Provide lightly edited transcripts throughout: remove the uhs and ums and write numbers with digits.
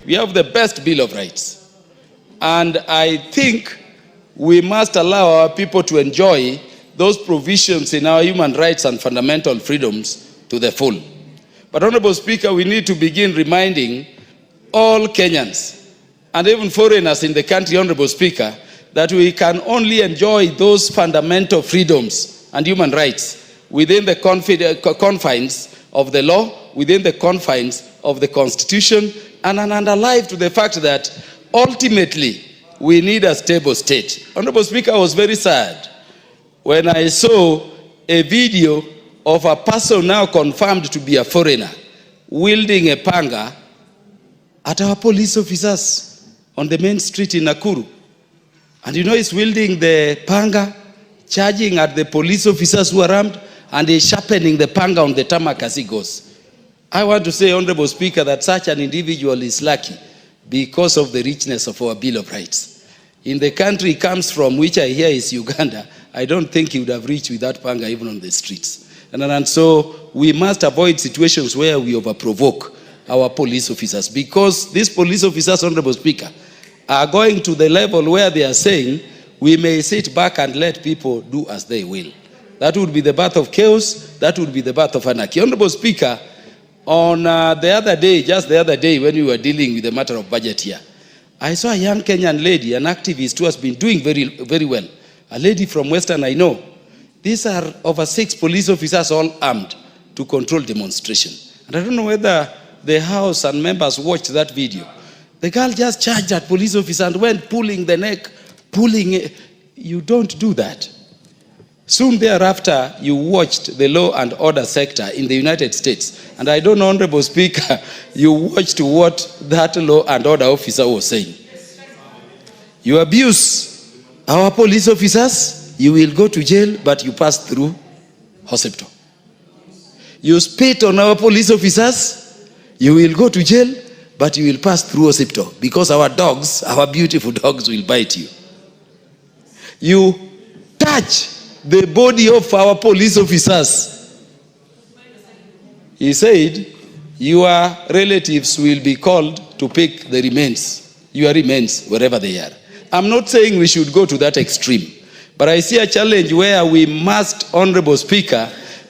We have the best Bill of Rights. And I think we must allow our people to enjoy those provisions in our human rights and fundamental freedoms to the full. But Honorable Speaker, we need to begin reminding all Kenyans and even foreigners in the country, Honorable Speaker, that we can only enjoy those fundamental freedoms and human rights within the confines of the law, within the confines of the Constitution, and alive to the fact that ultimately we need a stable state. Honorable Speaker, I was very sad when I saw a video of a person now confirmed to be a foreigner wielding a panga at our police officers on the main street in Nakuru. And you know, he's wielding the panga, charging at the police officers who are armed, and he's sharpening the panga on the tarmac as he goes. I want to say, Honorable Speaker, that such an individual is lucky because of the richness of our Bill of Rights. In the country he comes from, which I hear is Uganda, I don't think he would have reached with that panga even on the streets. And so we must avoid situations where we overprovoke our police officers, because these police officers, Honorable Speaker, are going to the level where they are saying we may sit back and let people do as they will. That would be the birth of chaos. That would be the birth of anarchy. Honorable Speaker, on just the other day when we were dealing with the matter of budget here, I saw a young Kenyan lady, an activist who has been doing very, very well. A lady from Western, I know. These are over 6 police officers all armed to control demonstration. And I don't know whether the House and members watched that video. The girl just charged at police officer and went pulling the neck, pulling it. You don't do that. Soon thereafter, you watched the law and order sector in the United States. And I don't know, Honorable Speaker, you watched what that law and order officer was saying. You abuse our police officers, you will go to jail, but you pass through hospital. You spit on our police officers, you will go to jail, but you will pass through hospital, because our dogs, our beautiful dogs, will bite you. You touch the body of our police officers. He said, your relatives will be called to pick the remains, your remains, wherever they are. I'm not saying we should go to that extreme, but I see a challenge where we must, Honorable Speaker,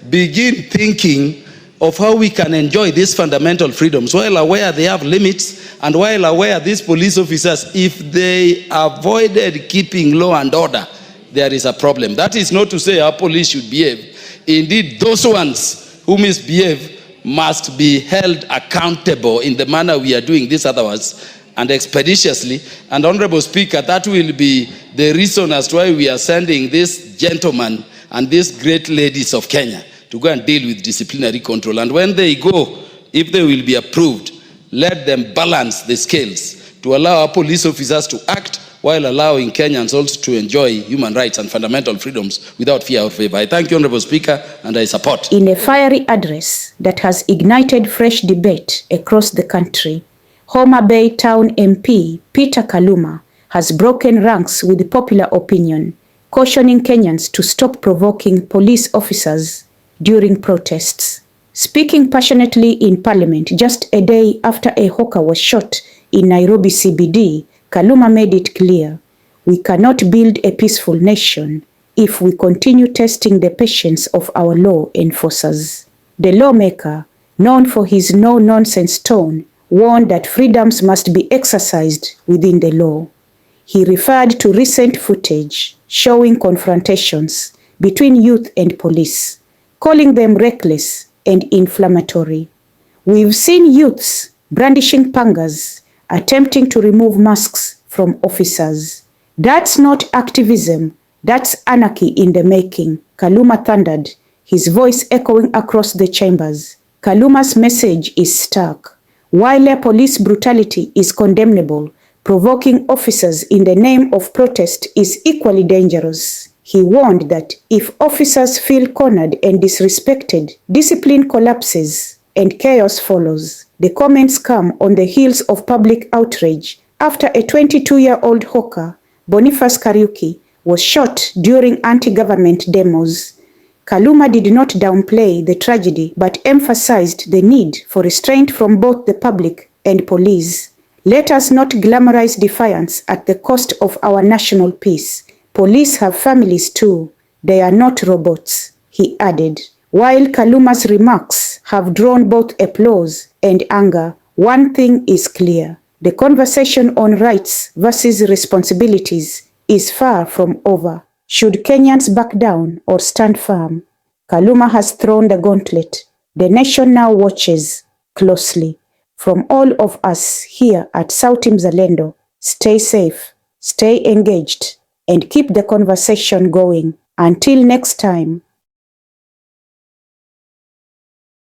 begin thinking of how we can enjoy these fundamental freedoms while aware they have limits, and while aware these police officers, if they avoided keeping law and order, there is a problem. That is not to say our police should behave. Indeed, those ones who misbehave must be held accountable in the manner we are doing this otherwise, and expeditiously. And Honorable Speaker, that will be the reason as to why we are sending this gentleman and these great ladies of Kenya to go and deal with disciplinary control. And when they go, if they will be approved, let them balance the scales to allow our police officers to act while allowing Kenyans also to enjoy human rights and fundamental freedoms without fear or favor. I thank you, Honorable Speaker, and I support. In a fiery address that has ignited fresh debate across the country, Homa Bay Town MP Peter Kaluma has broken ranks with popular opinion, cautioning Kenyans to stop provoking police officers during protests. Speaking passionately in Parliament just a day after a hawker was shot in Nairobi CBD, Kaluma made it clear, we cannot build a peaceful nation if we continue testing the patience of our law enforcers. The lawmaker, known for his no-nonsense tone, warned that freedoms must be exercised within the law. He referred to recent footage showing confrontations between youth and police, calling them reckless and inflammatory. We've seen youths brandishing pangas, attempting to remove masks from officers. That's not activism, that's anarchy in the making, Kaluma thundered, his voice echoing across the chambers. Kaluma's message is stark. While police brutality is condemnable, provoking officers in the name of protest is equally dangerous. He warned that if officers feel cornered and disrespected, discipline collapses and chaos follows. The comments come on the heels of public outrage after a 22-year-old hawker, Boniface Kariuki, was shot during anti-government demos. Kaluma did not downplay the tragedy but emphasized the need for restraint from both the public and police. Let us not glamorize defiance at the cost of our national peace. Police have families too. They are not robots, he added. While Kaluma's remarks have drawn both applause and anger, one thing is clear. The conversation on rights versus responsibilities is far from over. Should Kenyans back down or stand firm? Kaluma has thrown the gauntlet. The nation now watches closely. From all of us here at Sauti Mzalendo, stay safe, stay engaged, and keep the conversation going. Until next time,